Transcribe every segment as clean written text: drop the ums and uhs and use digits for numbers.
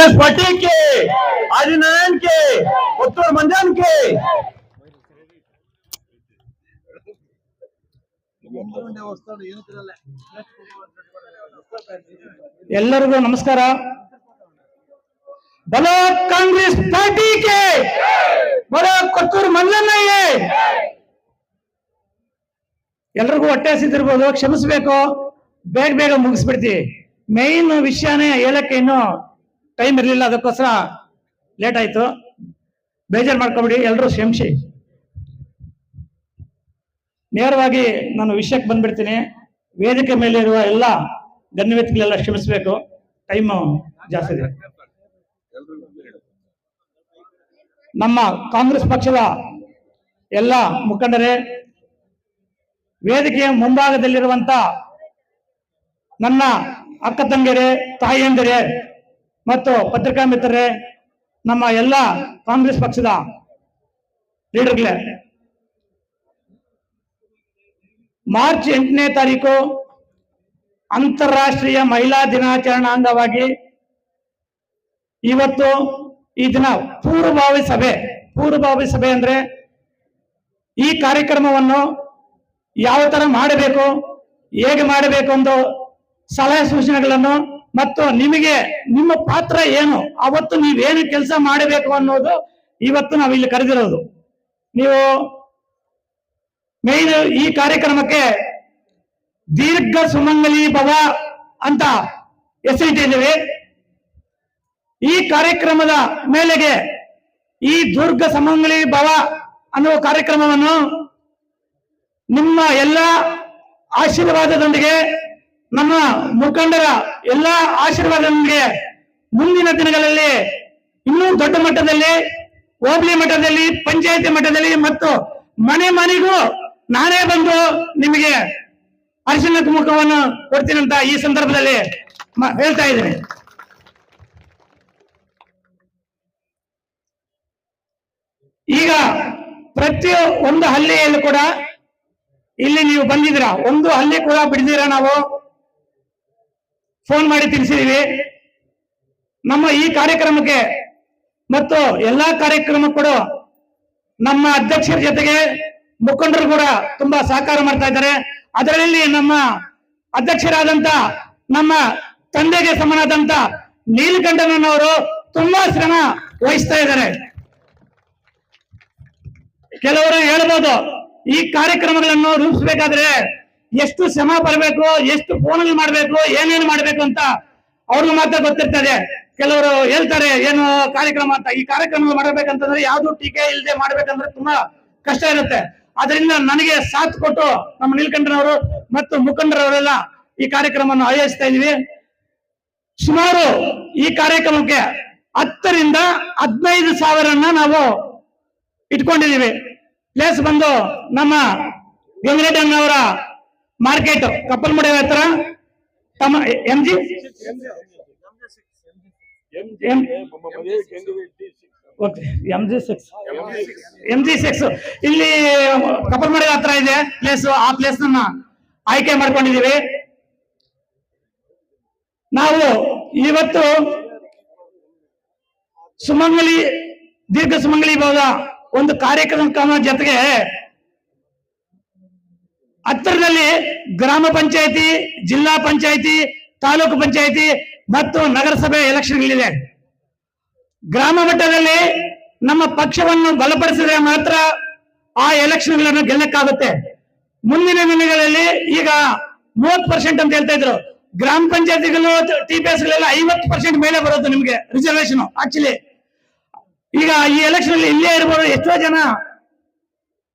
Congress party के आदिनारायण के उत्तर मंजन के ಎಲ್ಲರಿಗೂ ನಮಸ್ಕಾರ. ಬಲೋ ಕಾಂಗ್ರೆಸ್ ಪಾರ್ಟಿ ಕೆ ಬಲೋ ಕೊತ್ತೂರು ಮಂಜಣ್ಣಯ್ಯ. ಎಲ್ರಿಗೂ ಹೊಟ್ಟೆ ಹಸಿದಿರ್ಬೋದು, ಕ್ಷಮಿಸಬೇಕು. ಬೇಗ ಬೇಗ ಮುಗಿಸ್ಬಿಡ್ತೀವಿ. ಮೈನ್ ವಿಷಯನೇ ಹೇಳಕ್ಕೆ ಇನ್ನೂ ಟೈಮ್ ಇರಲಿಲ್ಲ, ಅದಕ್ಕೋಸ್ಕರ ಲೇಟ್ ಆಯ್ತು. ಬೇಜಾರು ಮಾಡ್ಕೊಬಿಡಿ, ಎಲ್ಲರೂ ಕ್ಷಮಿಸಿ. ನೇರವಾಗಿ ನಾನು ವಿಷಯಕ್ಕೆ ಬಂದ್ಬಿಡ್ತೀನಿ. ವೇದಿಕೆ ಮೇಲೆ ಇರುವ ಎಲ್ಲ ಗಣ್ಯವ್ಯಕ್ತಿಗಳೆಲ್ಲ ಕ್ಷಮಿಸಬೇಕು, ಟೈಮು ಜಾಸ್ತಿ ಇದೆ. ನಮ್ಮ ಕಾಂಗ್ರೆಸ್ ಪಕ್ಷದ ಎಲ್ಲ ಮುಖಂಡರೇ, ವೇದಿಕೆಯ ಮುಂಭಾಗದಲ್ಲಿರುವಂತ ನನ್ನ ಅಕ್ಕ ತಂಗಿಯರೇ, ತಾಯಿಯಂದಿರೇ ಮತ್ತು ಪತ್ರಿಕಾ ಮಿತ್ರರೇ, ನಮ್ಮ ಎಲ್ಲ ಕಾಂಗ್ರೆಸ್ ಪಕ್ಷದ ಲೀಡರ್ಗಳೇ, ಮಾರ್ಚ್ 8ನೇ ತಾರೀಕು ಅಂತಾರಾಷ್ಟ್ರೀಯ ಮಹಿಳಾ ದಿನಾಚರಣೆ ಅಂಗವಾಗಿ ಇವತ್ತು ಈ ದಿನ ಪೂರ್ವಭಾವಿ ಸಭೆ ಅಂದ್ರೆ ಈ ಕಾರ್ಯಕ್ರಮವನ್ನು ಯಾವ ತರ ಮಾಡಬೇಕು, ಹೇಗೆ ಮಾಡಬೇಕು ಅಂತ ಸಲಹೆ ಸೂಚನೆಗಳನ್ನು ಮತ್ತು ನಿಮಗೆ ನಿಮ್ಮ ಪಾತ್ರ ಏನು, ಅವತ್ತು ನೀವೇನು ಕೆಲಸ ಮಾಡಬೇಕು ಅನ್ನೋದು ಇವತ್ತು ನಾವು ಇಲ್ಲಿ ಕರೆದಿರೋದು. ನೀವು ಮೇನ್ ಈ ಕಾರ್ಯಕ್ರಮಕ್ಕೆ ದೀರ್ಘ ಸುಮಂಗಲಿ ಭವ ಅಂತ ಹೆಸರಿಟ್ಟಿದ್ದೀವಿ. ಈ ಕಾರ್ಯಕ್ರಮದ ಮೇಲೆಗೆ ಈ ದುರ್ಗ ಸುಮಂಗಲಿ ಭವ ಅನ್ನುವ ಕಾರ್ಯಕ್ರಮವನ್ನು ನಿಮ್ಮ ಎಲ್ಲ ಆಶೀರ್ವಾದದೊಂದಿಗೆ, ನಮ್ಮ ಮುಖಂಡರ ಎಲ್ಲ ಆಶೀರ್ವಾದದೊಂದಿಗೆ ಮುಂದಿನ ದಿನಗಳಲ್ಲಿ ಇನ್ನೂ ದೊಡ್ಡ ಮಟ್ಟದಲ್ಲಿ, ಹೋಬಳಿ ಮಟ್ಟದಲ್ಲಿ, ಪಂಚಾಯತಿ ಮಟ್ಟದಲ್ಲಿ ಮತ್ತು ಮನೆ ಮನೆಗೂ ನಾನೇ ಬಂದು ನಿಮಗೆ ಅರಿಶಿನ ಕುಂಕುಮವನ್ನು ಕೊಡ್ತೀನಿ ಅಂತ ಈ ಸಂದರ್ಭದಲ್ಲಿ ಹೇಳ್ತಾ ಇದ್ದೇನೆ. ಈಗ ಪ್ರತಿ ಒಂದು ಹಳ್ಳಿಯಲ್ಲೂ ಕೂಡ ಇಲ್ಲಿ ನೀವು ಬಂದಿದ್ದೀರಾ, ಒಂದು ಹಳ್ಳಿ ಕೂಡ ಬಿಡಿದಿರಾ, ನಾವು ಫೋನ್ ಮಾಡಿ ತಿಳಿಸಿದೀವಿ. ನಮ್ಮ ಈ ಕಾರ್ಯಕ್ರಮಕ್ಕೆ ಮತ್ತು ಎಲ್ಲಾ ಕಾರ್ಯಕ್ರಮಕ್ಕೂ ಕೂಡ ನಮ್ಮ ಅಧ್ಯಕ್ಷರ ಜೊತೆಗೆ ಮುಖಂಡರು ಕೂಡ ತುಂಬಾ ಸಹಕಾರ ಮಾಡ್ತಾ ಇದ್ದಾರೆ. ಅದರಲ್ಲಿ ನಮ್ಮ ಅಧ್ಯಕ್ಷರಾದಂತ ನಮ್ಮ ತಂದೆಗೆ ಸಮನಾದಂತ ನೀಲಕಂಠನವರು ತುಂಬಾ ಶ್ರಮ ವಹಿಸ್ತಾ ಇದ್ದಾರೆ. ಕೆಲವರು ಹೇಳ್ಬೋದು, ಈ ಕಾರ್ಯಕ್ರಮಗಳನ್ನು ರೂಪಿಸಬೇಕಾದ್ರೆ ಎಷ್ಟು ಶ್ರಮ ಬರಬೇಕು, ಎಷ್ಟು ಫೋನಲ್ಲಿ ಮಾಡಬೇಕು, ಏನೇನು ಮಾಡಬೇಕು ಅಂತ ಅವ್ರಿಗೂ ಮಾತ್ರ ಗೊತ್ತಿರ್ತದೆ. ಕೆಲವರು ಹೇಳ್ತಾರೆ ಏನು ಕಾರ್ಯಕ್ರಮ ಅಂತ. ಈ ಕಾರ್ಯಕ್ರಮ ಮಾಡಬೇಕಂತಂದ್ರೆ ಯಾವ್ದು ಟೀಕೆ ಇಲ್ಲದೆ ಮಾಡ್ಬೇಕಂದ್ರೆ ತುಂಬಾ ಕಷ್ಟ ಇರುತ್ತೆ. ಅದರಿಂದ ನನಗೆ ಸಾಥ್ ಕೊಟ್ಟು ನಮ್ಮ ನೀಲಕಂಠನವರು ಮತ್ತು ಮುಖಂಡರವರೆಲ್ಲ ಈ ಕಾರ್ಯಕ್ರಮವನ್ನು ಆಯೋಜಿಸ್ತಾ ಇದೀವಿ. ಸುಮಾರು ಈ ಕಾರ್ಯಕ್ರಮಕ್ಕೆ 10 ರಿಂದ 15 ಸಾವಿರನ್ನ ನಾವು ಇಟ್ಕೊಂಡಿದೀವಿ. ಪ್ಲೇಸ್ ಬಂದು ನಮ್ಮ ವೆಂಕಟೇಶಣ್ಣವರ ಮಾರ್ಕೆಟ್, ಕಪ್ಪಲ್ಮುಡಿ ಹತ್ರ, MG6 ಇಲ್ಲಿ ಕಪ್ಪಲ್ಮುಡಿ ಹತ್ರ ಇದೆ ಪ್ಲೇಸ್. ಆ ಪ್ಲೇಸ್ ನನ್ನ ಆಯ್ಕೆ ಮಾಡ್ಕೊಂಡಿದೀವಿ. ನಾವು ಇವತ್ತು ಸುಮಂಗಲಿ, ದೀರ್ಘ ಸುಮಂಗಲಿ ಭವದ ಒಂದು ಕಾರ್ಯಕ್ರಮ ಜೊತೆಗೆ ಹತ್ತಿರದಲ್ಲಿ ಗ್ರಾಮ ಪಂಚಾಯತಿ, ಜಿಲ್ಲಾ ಪಂಚಾಯತಿ, ತಾಲೂಕು ಪಂಚಾಯತಿ ಮತ್ತು ನಗರಸಭೆ ಎಲೆಕ್ಷನ್ಗಳಿದೆ. ಗ್ರಾಮ ಮಟ್ಟದಲ್ಲಿ ನಮ್ಮ ಪಕ್ಷವನ್ನು ಬಲಪಡಿಸಿದ್ರೆ ಮಾತ್ರ ಆ ಎಲೆಕ್ಷನ್ಗಳನ್ನು ಗೆಲ್ಲಕ್ಕಾಗುತ್ತೆ. ಮುಂದಿನ ದಿನಗಳಲ್ಲಿ ಈಗ 30% ಅಂತ ಹೇಳ್ತಾ ಇದ್ರು. ಗ್ರಾಮ ಪಂಚಾಯತಿಗಳು, TPSಗಳೆಲ್ಲ 50% ಮೇಲೆ ಬರೋದು ನಿಮ್ಗೆ ರಿಸರ್ವೇಶನ್. ಆಕ್ಚುಲಿ ಈಗ ಈ ಎಲೆಕ್ಷನ್ ಅಲ್ಲಿ ಇಲ್ಲೇ ಇರ್ಬೋದು. ಎಷ್ಟೋ ಜನ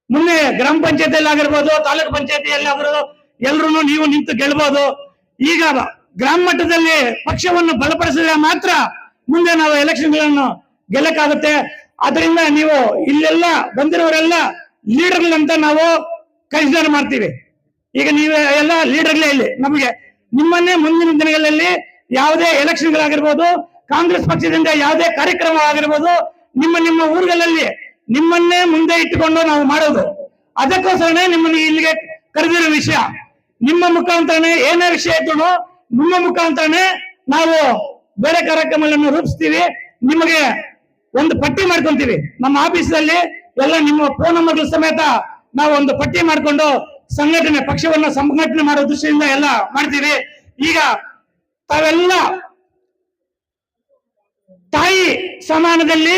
ಮುಂದೆ ಗ್ರಾಮ ಪಂಚಾಯತಿಯಲ್ಲಿ ಆಗಿರ್ಬೋದು, ತಾಲೂಕು ಪಂಚಾಯತಿಯಲ್ಲಿ ಆಗಿರೋದು, ಎಲ್ರು ನೀವು ನಿಂತು ಗೆಲ್ಬಹುದು. ಈಗ ಗ್ರಾಮ ಮಟ್ಟದಲ್ಲಿ ಪಕ್ಷವನ್ನು ಬಲಪಡಿಸಿದ್ರೆ ಮಾತ್ರ ಮುಂದೆ ನಾವು ಎಲೆಕ್ಷನ್ಗಳನ್ನು ಗೆಲ್ಲಕ್ಕಾಗುತ್ತೆ. ಆದ್ರಿಂದ ನೀವು ಇಲ್ಲೆಲ್ಲ ಬಂದಿರೋರೆಲ್ಲ ಲೀಡರ್ಗಳಂತ ನಾವು ಕನ್ಸಿಡರ್ ಮಾಡ್ತೀವಿ. ಈಗ ನೀವು ಎಲ್ಲ ಲೀಡರ್ಗಳೇ ಇಲ್ಲಿ. ನಮಗೆ ನಿಮ್ಮನ್ನೇ ಮುಂದಿನ ದಿನಗಳಲ್ಲಿ ಯಾವುದೇ ಎಲೆಕ್ಷನ್ಗಳಾಗಿರ್ಬೋದು, ಕಾಂಗ್ರೆಸ್ ಪಕ್ಷದಿಂದ ಯಾವುದೇ ಕಾರ್ಯಕ್ರಮ ಆಗಿರ್ಬೋದು, ನಿಮ್ಮ ಊರುಗಳಲ್ಲಿ ನಿಮ್ಮನ್ನೇ ಮುಂದೆ ಇಟ್ಟುಕೊಂಡು ನಾವು ಮಾಡೋದು. ಅದಕ್ಕೋಸ್ಕರನೇ ನಿಮ್ಮನ್ನು ಇಲ್ಲಿಗೆ ಕರೆದಿರೋ ವಿಷಯ. ನಿಮ್ಮ ಮುಖಾಂತರನೇ ಏನೇ ವಿಷಯ ಇದ್ರು ನಿಮ್ಮ ಮುಖಾಂತರನೇ ನಾವು ಬೇರೆ ಕಾರ್ಯಕ್ರಮಗಳನ್ನು ರೂಪಿಸ್ತೀವಿ. ನಿಮಗೆ ಒಂದು ಪಟ್ಟಿ ಮಾಡ್ಕೊಂತೀವಿ. ನಮ್ಮ ಆಫೀಸಲ್ಲಿ ಎಲ್ಲ ನಿಮ್ಮ ಫೋನ್ ನಂಬರ್ಗಳ ಸಮೇತ ನಾವು ಒಂದು ಪಟ್ಟಿ ಮಾಡ್ಕೊಂಡು ಸಂಘಟನೆ ಪಕ್ಷವನ್ನ ಸಂಘಟನೆ ಮಾಡೋ ದೃಷ್ಟಿಯಿಂದ ಎಲ್ಲ ಮಾಡ್ತೀವಿ. ಈಗ ತಾವೆಲ್ಲ ತಾಯಿ ಸಮಾನದಲ್ಲಿ,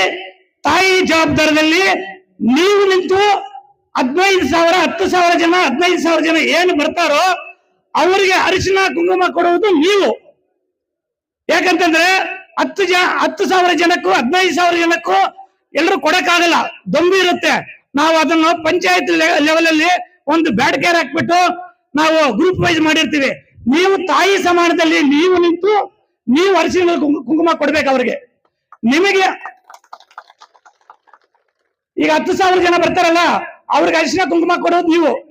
ತಾಯಿ ಜವಾಬ್ದಾರದಲ್ಲಿ ನೀವು ನಿಂತು 15,000 10,000 ಜನ 15,000 ಜನ ಏನು ಬರ್ತಾರೋ ಅವರಿಗೆ ಅರಿಶಿನ ಕುಂಕುಮ ಕೊಡುವುದು ನೀವು. ಯಾಕಂತಂದ್ರೆ 10,000 ಜನಕ್ಕೂ 15,000 ಜನಕ್ಕೂ ಎಲ್ಲರೂ ಕೊಡಕ್ಕಾಗಲ್ಲ, ದೊಂಬಿ ಇರುತ್ತೆ. ನಾವು ಅದನ್ನು ಪಂಚಾಯತ್ ಲೆವೆಲ್ ಅಲ್ಲಿ ಒಂದು ಬ್ಯಾಡ್ಕೇರ್ ಹಾಕ್ಬಿಟ್ಟು ನಾವು ಗ್ರೂಪ್ ವೈಸ್ ಮಾಡಿರ್ತೀವಿ. ನೀವು ತಾಯಿ ಸಮಾನದಲ್ಲಿ ನೀವು ನಿಂತು ನೀವು ಅರಿಶಿನ ಕುಂಕುಮ ಕೊಡ್ಬೇಕು ಅವ್ರಿಗೆ. ನಿಮಗೆ ಈಗ 10,000 ಜನ ಬರ್ತಾರಲ್ಲ, ಅವ್ರಿಗೆ ಅರಿಶಿನ ಕುಂಕುಮ ಕೊಡೋದು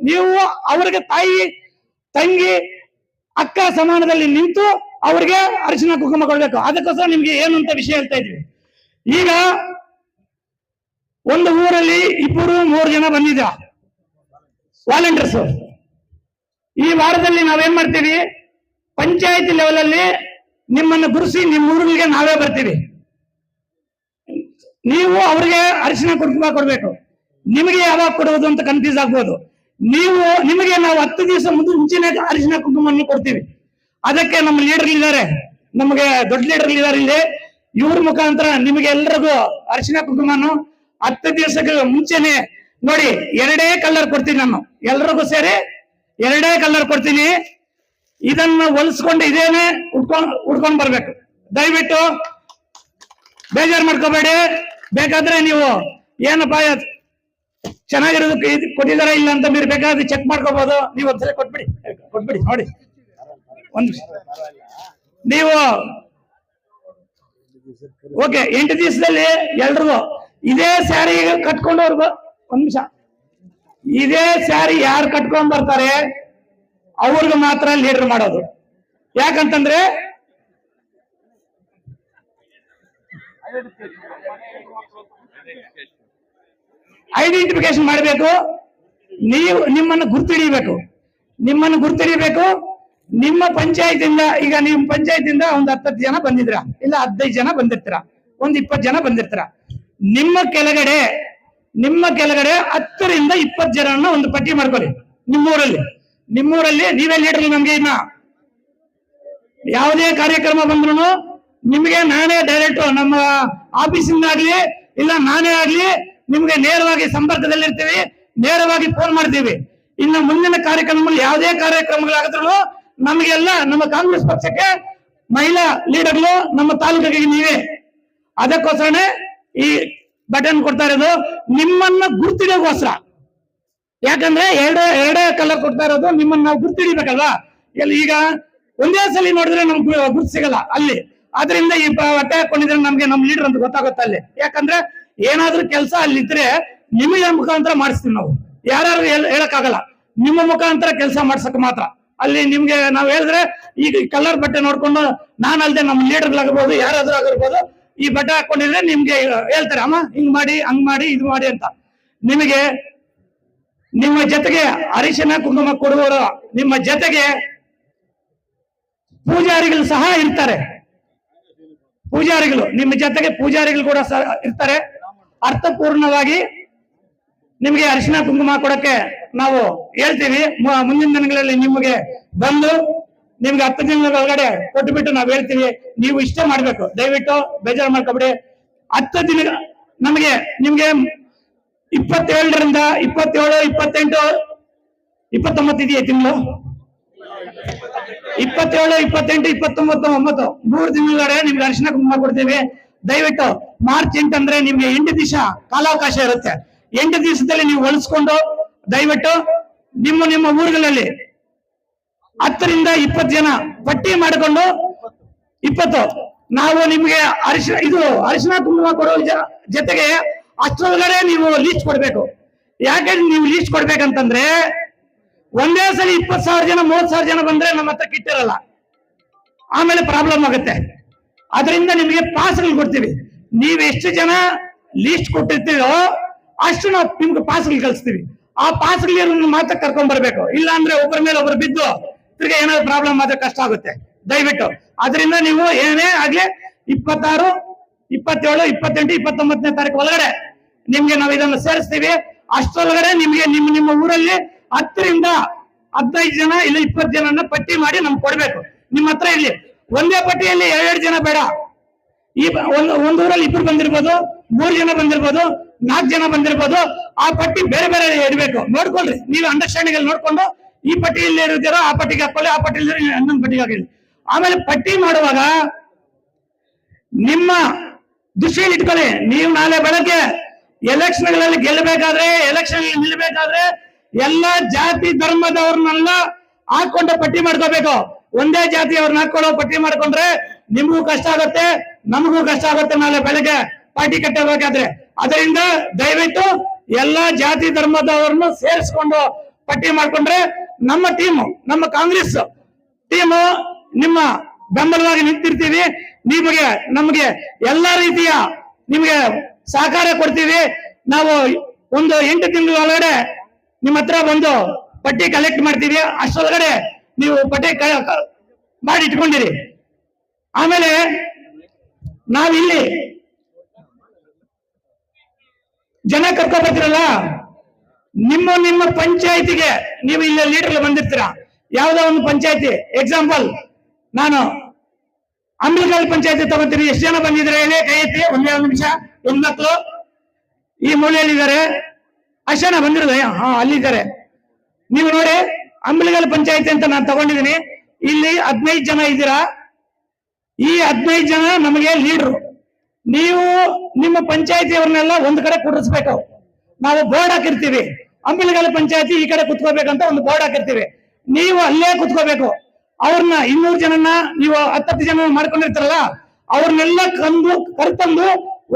ನೀವು ಅವ್ರಿಗೆ ತಾಯಿ ತಂಗಿ ಅಕ್ಕ ಸಮಾನದಲ್ಲಿ ನಿಂತು ಅವ್ರಿಗೆ ಅರಿಶಿನ ಕುಂಕುಮ ಕೊಡ್ಬೇಕು. ಅದಕ್ಕೋಸ್ಕರ ನಿಮ್ಗೆ ಏನು ಅಂತ ವಿಷಯ ಹೇಳ್ತಾ ಇದ್ವಿ. ಈಗ ಒಂದು ಊರಲ್ಲಿ 2-3 ಜನ ಬಂದಿದ್ದ ವಾಲಂಟಿಯರ್ಸ್. ಈ ವಾರದಲ್ಲಿ ನಾವೇನ್ ಮಾಡ್ತೀವಿ, ಪಂಚಾಯತಿ ಲೆವೆಲ್ ಅಲ್ಲಿ ನಿಮ್ಮನ್ನು ಗುರುಸಿ ನಿಮ್ಮ ಊರಿಗೆ ನಾವೇ ಬರ್ತೀವಿ. ನೀವು ಅವ್ರಿಗೆ ಅರಿಶಿನ ಕುಂಕುಮ ಕೊಡ್ಬೇಕು. ನಿಮಗೆ ಯಾವಾಗ ಕೊಡುವುದು ಅಂತ ಕನ್ಫ್ಯೂಸ್ ಆಗ್ಬೋದು. ನಿಮಗೆ ನಾವು 10 ದಿವಸ ಮುಂಚೆನೆ ಅರಿಶಿನ ಕುಂಕುಮವನ್ನು ಕೊಡ್ತೀವಿ. ಅದಕ್ಕೆ ನಮ್ಮ ಲೀಡರ್ ಇದ್ದಾರೆ, ನಮಗೆ ದೊಡ್ಡ ಲೀಡರ್ ಇದ್ದಾರೆ ಇಲ್ಲಿ. ಇವ್ರ ಮುಖಾಂತರ ನಿಮಗೆ ಎಲ್ರಿಗೂ ಅರಿಶಿನ ಕುಂಕುಮನು 10 ದಿವಸಕ್ಕೆ ಮುಂಚೆನೆ ನೋಡಿ 2 ಕಲರ್ ಕೊಡ್ತೀನಿ. ನಾನು ಎಲ್ರಿಗೂ ಸೇರಿ 2 ಕಲರ್ ಕೊಡ್ತೀನಿ. ಇದನ್ನ ಹೊಲಿಸ್ಕೊಂಡು ಇದೇನೆ ಉಟ್ಕೊಂಡ್ ಬರ್ಬೇಕು. ದಯವಿಟ್ಟು ಬೇಜಾರು ಮಾಡ್ಕೋಬೇಡಿ. ಬೇಕಾದ್ರೆ ನೀವು ಏನಪ್ಪ ಚೆನ್ನಾಗಿರೋದು ಕೊಟ್ಟಿದಾರ ಇಲ್ಲ ಅಂತ మీరు ಬೇಕಾದ್ರೆ ಚೆಕ್ ಮಾಡ್ಕೋಬಹುದು. ನೀವು ಒಂದ್ಸಲ ಕೊಟ್ಬಿಡಿ ನೋಡಿ. ಒಂದು ನೀವು ಓಕೆ 8 ದಿವಸದಲ್ಲಿ ಎಲ್ರಿಗೂ ಇದೇ ಸ್ಯಾರಿ ಕಟ್ಕೊಂಡು ಅವ್ರಿಗೆ 1 ನಿಮಿಷ ಇದೇ ಸ್ಯಾರಿ ಯಾರು ಕಟ್ಕೊಂಡ್ ಬರ್ತಾರೆ ಅವ್ರಿಗೆ ಮಾತ್ರ ಲೀಡರ್ ಮಾಡೋದು. ಯಾಕಂತಂದ್ರೆ ಐಡೆಂಟಿಫಿಕೇಶನ್ ಮಾಡಬೇಕು. ನೀವು ನಿಮ್ಮನ್ನು ಗುರ್ತಿಡಿಬೇಕು. ನಿಮ್ಮ ಪಂಚಾಯತಿಂದ ಈಗ ನಿಮ್ಮ ಪಂಚಾಯತಿಂದ ಒಂದು 10 ಜನ ಬಂದಿದ್ರ, ಇಲ್ಲ 15 ಜನ ಬಂದಿರ್ತೀರ, ಒಂದು 20 ಜನ ಬಂದಿರ್ತೀರ. ನಿಮ್ಮ ಕೆಳಗಡೆ 10 ರಿಂದ 20 ಜನರನ್ನ ಒಂದು ಪಟ್ಟಿ ಮಾಡ್ಕೊಳ್ಳಿ. ನಿಮ್ಮೂರಲ್ಲಿ ನೀವೇ ಲೀಡರ್. ನಮ್ಗೆ ಇನ್ನ ಯಾವುದೇ ಕಾರ್ಯಕ್ರಮ ಬಂದ್ರು ನಿಮ್ಗೆ ನಾನೇ ಡೈರೆಕ್ಟ್ ನಮ್ಮ ಆಫೀಸಿಂದ ಆಗ್ಲಿ ಇಲ್ಲ ನಾನೇ ಆಗ್ಲಿ ನಿಮ್ಗೆ ನೇರವಾಗಿ ಸಂಪರ್ಕದಲ್ಲಿರ್ತೀವಿ, ನೇರವಾಗಿ ಫೋನ್ ಮಾಡ್ತೀವಿ. ಇನ್ನು ಮುಂದಿನ ಕಾರ್ಯಕ್ರಮಗಳು ಯಾವುದೇ ಕಾರ್ಯಕ್ರಮಗಳಾಗಿದ್ರು ನಮಗೆಲ್ಲ ನಮ್ಮ ಕಾಂಗ್ರೆಸ್ ಪಕ್ಷಕ್ಕೆ ಮಹಿಳಾ ಲೀಡರ್ಗಳು ನಮ್ಮ ತಾಲೂಕಿಗೆ ನೀವೇ. ಅದಕ್ಕೋಸ್ಕರನೇ ಈ ಬಟನ್ ಕೊಡ್ತಾ ಇರೋದು ನಿಮ್ಮನ್ನ ಗುರ್ತಿಡೋಗೋಸ್ಕರ. ಯಾಕಂದ್ರೆ ಎರಡೇ ಕಲರ್ ಕೊಡ್ತಾ ಇರೋದು ನಿಮ್ಮನ್ನ ನಾವು ಗುರ್ತಿಡಿಬೇಕಲ್ವಾ. ಈಗ ಒಂದೇ ಸಲ ನೋಡಿದ್ರೆ ನಮ್ಗೆ ಗುರ್ತು ಸಿಗಲ್ಲ ಅಲ್ಲಿ. ಆದ್ರಿಂದ ಈ ಬಟ್ಟೆ ಹಾಕೊಂಡಿದ್ರೆ ನಮ್ಗೆ ನಮ್ಮ ಲೀಡರ್ ಅಂತ ಗೊತ್ತಾಗುತ್ತೆ ಅಲ್ಲಿ. ಯಾಕಂದ್ರೆ ಏನಾದ್ರೂ ಕೆಲಸ ಅಲ್ಲಿದ್ರೆ ನಿಮಗೆ ಮುಖಾಂತರ ಮಾಡಿಸ್ತೀವಿ ನಾವು. ಯಾರು ಹೇಳಕ್ಕಾಗಲ್ಲ, ನಿಮ್ಮ ಮುಖಾಂತರ ಕೆಲಸ ಮಾಡ್ಸಕ್ ಮಾತ್ರ. ಅಲ್ಲಿ ನಿಮ್ಗೆ ನಾವು ಹೇಳಿದ್ರೆ ಈಗ ಕಲರ್ ಬಟ್ಟೆ ನೋಡ್ಕೊಂಡು ನಾನಲ್ದೆ ನಮ್ಮ ಲೀಡರ್ಗಳಾಗಿರ್ಬೋದು ಯಾರಾದ್ರೂ ಆಗಿರ್ಬೋದು ಈ ಬಟ್ಟೆ ಹಾಕೊಂಡಿದ್ರೆ ನಿಮ್ಗೆ ಹೇಳ್ತಾರೆ, ಅಮ್ಮ ಹಿಂಗ್ ಮಾಡಿ ಹಂಗ್ ಮಾಡಿ ಇದು ಮಾಡಿ ಅಂತ. ನಿಮಗೆ ನಿಮ್ಮ ಜೊತೆಗೆ ಅರಿಶಿನ ಕುಂಕುಮ ಕೊಡುವವರು ನಿಮ್ಮ ಜೊತೆಗೆ ಪೂಜಾರಿಗಳು ಸಹ ಇರ್ತಾರೆ. ನಿಮ್ಮ ಜೊತೆಗೆ ಪೂಜಾರಿಗಳು ಕೂಡ ಇರ್ತಾರೆ. ಅರ್ಥಪೂರ್ಣವಾಗಿ ನಿಮಗೆ ಅರಿಶಿನ ಕುಂಕುಮ ಕೊಡಕ್ಕೆ ನಾವು ಹೇಳ್ತೀವಿ. ಮುಂದಿನ ದಿನಗಳಲ್ಲಿ ನಿಮಗೆ ಬಂದು ನಿಮ್ಗೆ 10 ದಿನಗಳ ಒಳಗಡೆ ಕೊಟ್ಟುಬಿಟ್ಟು ನಾವು ಹೇಳ್ತೀವಿ. ನೀವು ಇಷ್ಟೇ ಮಾಡ್ಬೇಕು. ದಯವಿಟ್ಟು ಬೇಜಾರು ಮಾಡ್ಕೊಬಿಡಿ. 10 ದಿನ ನಿಮ್ಗೆ 27 ರಿಂದ 27, 28, 29 ಇದೆಯಾ ತಿಂಗಳು? 27, 28, 29, 9 3 ದಿನಗಳ ನಿಮ್ಗೆ ಅರಿಶಿನ ಕುಂಕುಮ ಕೊಡ್ತೀವಿ. ದಯವಿಟ್ಟು ಮಾರ್ಚ್ 8 ಅಂದ್ರೆ ನಿಮ್ಗೆ 8 ದಿವಸ ಕಾಲಾವಕಾಶ ಇರುತ್ತೆ. 8 ದಿವಸದಲ್ಲಿ ನೀವು ಹೊಲಿಸ್ಕೊಂಡು ದಯವಿಟ್ಟು ನಿಮ್ಮ ಊರುಗಳಲ್ಲಿ 10 ರಿಂದ 20 ಜನ ಪಟ್ಟಿ ಮಾಡಿಕೊಂಡು 20 ನಾವು ನಿಮ್ಗೆ ಅರಿಶಿನ ಕುಂಕುಮ ಕೊಡೋ ಜೊತೆಗೆ ಅಷ್ಟರೊಳಗಡೆ ನೀವು ಲೀಸ್ಟ್ ಕೊಡ್ಬೇಕು. ಯಾಕೆ ನೀವು ಲೀಸ್ಟ್ ಕೊಡ್ಬೇಕಂತಂದ್ರೆ ಒಂದೇ ಸಲ 20,000 ಜನ 30,000 ಜನ ಬಂದ್ರೆ ನಮ್ಮ ಹತ್ರ ಕಿಟ್ಟಿರಲ್ಲ, ಆಮೇಲೆ ಪ್ರಾಬ್ಲಮ್ ಆಗುತ್ತೆ. ಅದರಿಂದ ನಿಮಗೆ ಪಾಸ್ಗಳು ಕೊಡ್ತೀವಿ. ನೀವು ಎಷ್ಟು ಜನ ಲೀಸ್ಟ್ ಕೊಟ್ಟಿರ್ತೀರೋ ಅಷ್ಟು ನಾವು ನಿಮ್ಗೆ ಪಾಸ್ಗಳು ಕಳಿಸ್ತೀವಿ. ಆ ಪಾಸ್ಗಳು ಮಾತ್ರ ಕರ್ಕೊಂಡ್ ಬರ್ಬೇಕು. ಇಲ್ಲ ಅಂದ್ರೆ ಒಬ್ಬರ ಮೇಲೆ ಒಬ್ರು ಬಿದ್ದು ತಿರ್ಗಿ ಏನಾದ್ರು ಪ್ರಾಬ್ಲಮ್ ಆದ್ರೆ ಕಷ್ಟ ಆಗುತ್ತೆ. ದಯವಿಟ್ಟು. ಅದರಿಂದ ನೀವು ಏನೇ ಆಗ್ಲಿ 26, 27, 28, 29ನೇ ತಾರೀಕು ಒಳಗಡೆ ನಿಮ್ಗೆ ನಾವು ಇದನ್ನು ಸೇರಿಸ್ತೀವಿ. ಅಷ್ಟರೊಳಗಡೆ ನಿಮ್ಗೆ ನಿಮ್ಮ ಊರಲ್ಲಿ 10 ರಿಂದ 15 ಜನ ಇಲ್ಲ 20 ಜನನ್ನ ಪಟ್ಟಿ ಮಾಡಿ ನಮ್ಗೆ ಕೊಡ್ಬೇಕು. ನಿಮ್ಮ ಹತ್ರ ಇಲ್ಲಿ ಒಂದೇ ಪಟ್ಟಿಯಲ್ಲಿ 2 ಜನ ಬೇಡ. ಈ ಒಂದು ಊರಲ್ಲಿ 2 ಬಂದಿರ್ಬೋದು, 3 ಜನ ಬಂದಿರ್ಬೋದು, 4 ಜನ ಬಂದಿರ್ಬೋದು. ಆ ಪಟ್ಟಿ ಬೇರೆ ಬೇರೆ ಇಡಬೇಕು. ನೋಡ್ಕೊಳ್ರಿ, ನೀವು ಅಂಡರ್ಸ್ಟ್ಯಾಂಡಿಂಗ್ ಅಲ್ಲಿ ನೋಡ್ಕೊಂಡು ಈ ಪಟ್ಟಿಯಲ್ಲಿ ಇರುತ್ತೀರೋ ಆ ಪಟ್ಟಿಗೆ ಹಾಕೊಳ್ಳಿ, ಆ ಪಟ್ಟಿಯಲ್ಲಿ ಇನ್ನೊಂದು ಪಟ್ಟಿಗೆ ಹಾಕಿ. ಆಮೇಲೆ ಪಟ್ಟಿ ಮಾಡುವಾಗ ನಿಮ್ಮ ದೃಷ್ಟಿಯಲ್ಲಿ ಇಟ್ಕೊಳ್ಳಿ. ನೀವು ನಾಳೆ ಬೆಳಗ್ಗೆ ಎಲೆಕ್ಷನ್ಗಳಲ್ಲಿ ಗೆಲ್ಲಬೇಕಾದ್ರೆ, ಎಲೆಕ್ಷನ್ ನಿಲ್ಲಬೇಕಾದ್ರೆ ಎಲ್ಲಾ ಜಾತಿ ಧರ್ಮದವ್ರನ್ನೆಲ್ಲ ಹಾಕೊಂಡು ಪಟ್ಟಿ ಮಾಡ್ಕೋಬೇಕು. ಒಂದೇ ಜಾತಿಯವ್ರನ್ನ ಹಾಕೊಳ್ಳೋ ಪಟ್ಟಿ ಮಾಡ್ಕೊಂಡ್ರೆ ನಿಮಗೂ ಕಷ್ಟ ಆಗುತ್ತೆ, ನಮಗೂ ಕಷ್ಟ ಆಗುತ್ತೆ ನಾಳೆ ಬೆಳಗ್ಗೆ ಪಾರ್ಟಿ ಕಟ್ಟಬೇಕಾದ್ರೆ. ಅದರಿಂದ ದಯವಿಟ್ಟು ಎಲ್ಲಾ ಜಾತಿ ಧರ್ಮದವ್ರನ್ನು ಸೇರಿಸ್ಕೊಂಡು ಪಟ್ಟಿ ಮಾಡ್ಕೊಂಡ್ರೆ ನಮ್ಮ ಟೀಮು, ನಮ್ಮ ಕಾಂಗ್ರೆಸ್ ಟೀಮು ನಿಮ್ಮ ಬೆಂಬಲವಾಗಿ ನಿಂತಿರ್ತೀವಿ. ನಮಗೆ ಎಲ್ಲಾ ರೀತಿಯ ನಿಮಗೆ ಸಹಕಾರ ಕೊಡ್ತೀವಿ. ನಾವು ಒಂದು 8 ತಿಂಗಳ ಒಳಗಡೆ ನಿಮ್ಮ ಹತ್ರ ಒಂದು ಪಟ್ಟಿ ಕಲೆಕ್ಟ್ ಮಾಡ್ತೀವಿ. ಅಷ್ಟೊಳಗಡೆ ನೀವು ಪಟ್ಟಿ ಮಾಡಿ ಇಟ್ಕೊಂಡಿರಿ. ಆಮೇಲೆ ನಾವಿಲ್ಲಿ ಜನ ಕರ್ಕೊಂಡ್ ಬರ್ತೀರಲ್ಲ, ನಿಮ್ಮ ಪಂಚಾಯತಿಗೆ ನೀವು ಇಲ್ಲಿ ಲೀಡರ್ ಬಂದಿರ್ತೀರಾ. ಯಾವ್ದೋ ಒಂದು ಪಂಚಾಯತಿ ಎಕ್ಸಾಂಪಲ್, ನಾನು ಅಂಬಿಗಲ್ ಪಂಚಾಯತಿ ತಗೋತೀನಿ. ಎಷ್ಟು ಜನ ಬಂದಿದ್ರೆ ಹೇಳಿ, ಕೈ ಎತ್ತಿ. ಒಂದೇ ಒಂದು ನಿಮಿಷ. ಹೆಣ್ಮಕ್ಳು ಈ ಮೂಲೆಯಲ್ಲಿದ್ದಾರೆ, ಅಷ್ಟು ಜನ ಬಂದಿರೋದು. ಹಾ, ಅಲ್ಲಿದ್ದಾರೆ. ನೀವು ನೋಡಿ, ಅಂಬಿಗಲ್ ಪಂಚಾಯತಿ ಅಂತ ನಾನು ತಗೊಂಡಿದ್ದೀನಿ. ಇಲ್ಲಿ 15 ಜನ ಇದ್ದೀರಾ. ಈ 15 ಜನ ನಮಗೆ ಲೀಡ್ರು. ನೀವು ನಿಮ್ಮ ಪಂಚಾಯತಿಯವ್ರನ್ನೆಲ್ಲ ಒಂದ್ ಕಡೆ ಕೂಡಿಸ್ಬೇಕು. ನಾವು ಬೋರ್ಡ್ ಹಾಕಿರ್ತೀವಿ, ಅಂಬಿಗಲ್ ಪಂಚಾಯತಿ ಈ ಕಡೆ ಕುತ್ಕೋಬೇಕಂತ ಒಂದು ಬೋರ್ಡ್ ಹಾಕಿರ್ತೀವಿ. ನೀವು ಅಲ್ಲೇ ಕುತ್ಕೋಬೇಕು. ಅವ್ರನ್ನ 200 ಜನನ್ನ ನೀವು 10 ಜನ ಮಾಡ್ಕೊಂಡಿರ್ತಾರಲ್ಲ, ಅವ್ರನ್ನೆಲ್ಲ ಕರ್ತಂದು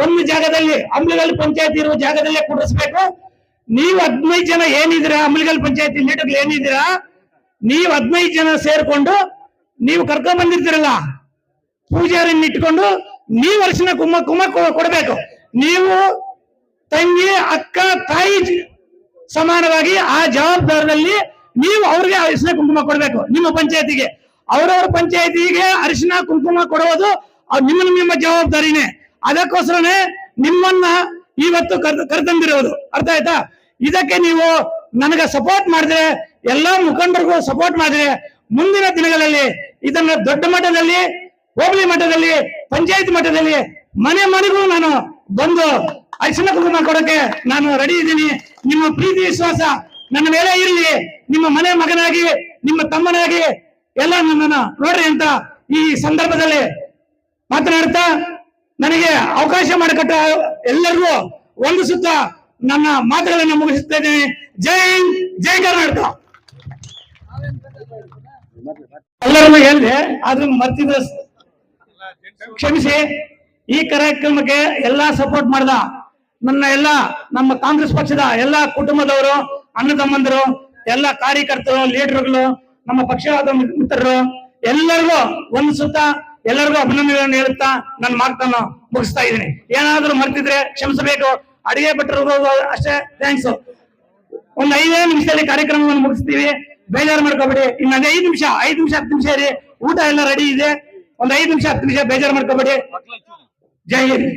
ಒಂದು ಜಾಗದಲ್ಲಿ, ಅಂಬಿಗಲ್ ಪಂಚಾಯತಿ ಇರುವ ಜಾಗದಲ್ಲೇ ಕೂಡಿಸ್ಬೇಕು. ನೀವು 15 ಜನ ಏನಿದ್ದೀರಾ, ಅಂಬಿಗಲ್ ಪಂಚಾಯತಿ ಲೀಡರ್ಗಳು ಏನಿದ್ದೀರಾ, ನೀವು 15 ಜನ ಸೇರ್ಕೊಂಡು ನೀವು ಕರ್ಕೊಂಡ್ ಬಂದಿರ್ತೀರಲ್ಲ, ಪೂಜಾರಿನ ಇಟ್ಕೊಂಡು ನೀವು ಅರಿಶಿನ ಕುಂಕುಮ ಕೊಡ್ಬೇಕು. ನೀವು ತಂಗಿ, ಅಕ್ಕ, ತಾಯಿ ಸಮಾನವಾಗಿ ಆ ಜವಾಬ್ದಾರದಲ್ಲಿ ನೀವು ಅವ್ರಿಗೆ ಅರಿಶಿನ ಕುಂಕುಮ ಕೊಡ್ಬೇಕು. ನಿಮ್ಮ ಪಂಚಾಯತಿಗೆ, ಅವರವರ ಪಂಚಾಯತಿಗೆ ಅರಿಶಿನ ಕುಂಕುಮ ಕೊಡುವುದು ನಿಮ್ಮ ಜವಾಬ್ದಾರಿನೇ. ಅದಕ್ಕೋಸ್ಕರನೇ ನಿಮ್ಮನ್ನ ಇವತ್ತು ಕರೆತಂದಿರೋದು. ಅರ್ಥ ಆಯ್ತಾ? ಇದಕ್ಕೆ ನೀವು ನನಗೆ ಸಪೋರ್ಟ್ ಮಾಡಿದ್ರೆ, ಎಲ್ಲಾ ಮುಖಂಡರಿಗೂ ಸಪೋರ್ಟ್ ಮಾಡಿದ್ರೆ, ಮುಂದಿನ ದಿನಗಳಲ್ಲಿ ಇದನ್ನ ದೊಡ್ಡ ಮಟ್ಟದಲ್ಲಿ, ಹೋಬಳಿ ಮಟ್ಟದಲ್ಲಿ, ಪಂಚಾಯತ್ ಮಟ್ಟದಲ್ಲಿ, ಮನೆಗೂ ನಾನು ಬಂದು ಅರಿಶಿನ ಕುಂಕುಮ ಕೊಡಕ್ಕೆ ನಾನು ರೆಡಿ ಇದ್ದೀನಿ. ನಿಮ್ಮ ಪ್ರೀತಿ ವಿಶ್ವಾಸ ನನ್ನ ಮೇಲೆ ಇರಲಿ. ನಿಮ್ಮ ಮನೆ ಮಗನಾಗಿ, ನಿಮ್ಮ ತಮ್ಮನಾಗಿ ಎಲ್ಲ ನನ್ನನ್ನು ನೋಡ್ರಿ ಅಂತ ಈ ಸಂದರ್ಭದಲ್ಲಿ ಮಾತನಾಡ್ತಾ, ನನಗೆ ಅವಕಾಶ ಮಾಡಿಕೊಟ್ಟ ಎಲ್ಲರಿಗೂ ಒಂದು ಸುತ್ತ ನನ್ನ ಮಾತುಗಳನ್ನು ಮುಗಿಸುತ್ತಾ ಇದ್ದೇನೆ. ಜೈ ಹಿಂದ್, ಜೈ ಕರ್ನಾಟಕ. ಎಲ್ಲರನ್ನು ಹೇಳಿದೆ, ಆದ್ರೂ ಮರ್ತಿದ್ರೆ ಕ್ಷಮಿಸಿ. ಈ ಕಾರ್ಯಕ್ರಮಕ್ಕೆ ಎಲ್ಲಾ ಸಪೋರ್ಟ್ ಮಾಡಿದ ನಮ್ಮ ಕಾಂಗ್ರೆಸ್ ಪಕ್ಷದ ಎಲ್ಲಾ ಕುಟುಂಬದವರು, ಅಣ್ಣ ತಮ್ಮಂದರು, ಎಲ್ಲ ಕಾರ್ಯಕರ್ತರು, ಲೀಡರ್ಗಳು, ನಮ್ಮ ಪಕ್ಷದ ಮಿತ್ರರು ಎಲ್ಲರಿಗೂ ಒಂದು ಸುತ್ತ ಎಲ್ಲರಿಗೂ ಅಭಿನಂದನೆಗಳನ್ನು ಹೇಳುತ್ತಾ ನನ್ನ ಮಾತನ್ನು ಮುಗಿಸ್ತಾ ಇದ್ದೀನಿ. ಏನಾದ್ರೂ ಮರ್ತಿದ್ರೆ ಕ್ಷಮಿಸಬೇಕು. ಅಡಿಗೆ ಭಟ್ರು ಅಷ್ಟೇ ಥ್ಯಾಂಕ್ಸ್. ಒಂದು 5 ನಿಮಿಷದಲ್ಲಿ ಕಾರ್ಯಕ್ರಮವನ್ನು ಮುಗಿಸ್ತೀವಿ, ಬೇಜಾರು ಮಾಡ್ಕೋಬೇಡಿ. ಇನ್ನು 5 ನಿಮಿಷ 10 ನಿಮಿಷ ಇರಿ. ಊಟ ಎಲ್ಲ ರೆಡಿ ಇದೆ. ಒಂದು 5 ನಿಮಿಷ 10 ನಿಮಿಷ ಬೇಜಾರು ಮಾಡ್ಕೋಬೇಡಿ. ಜೈ ಹಿಂದ್.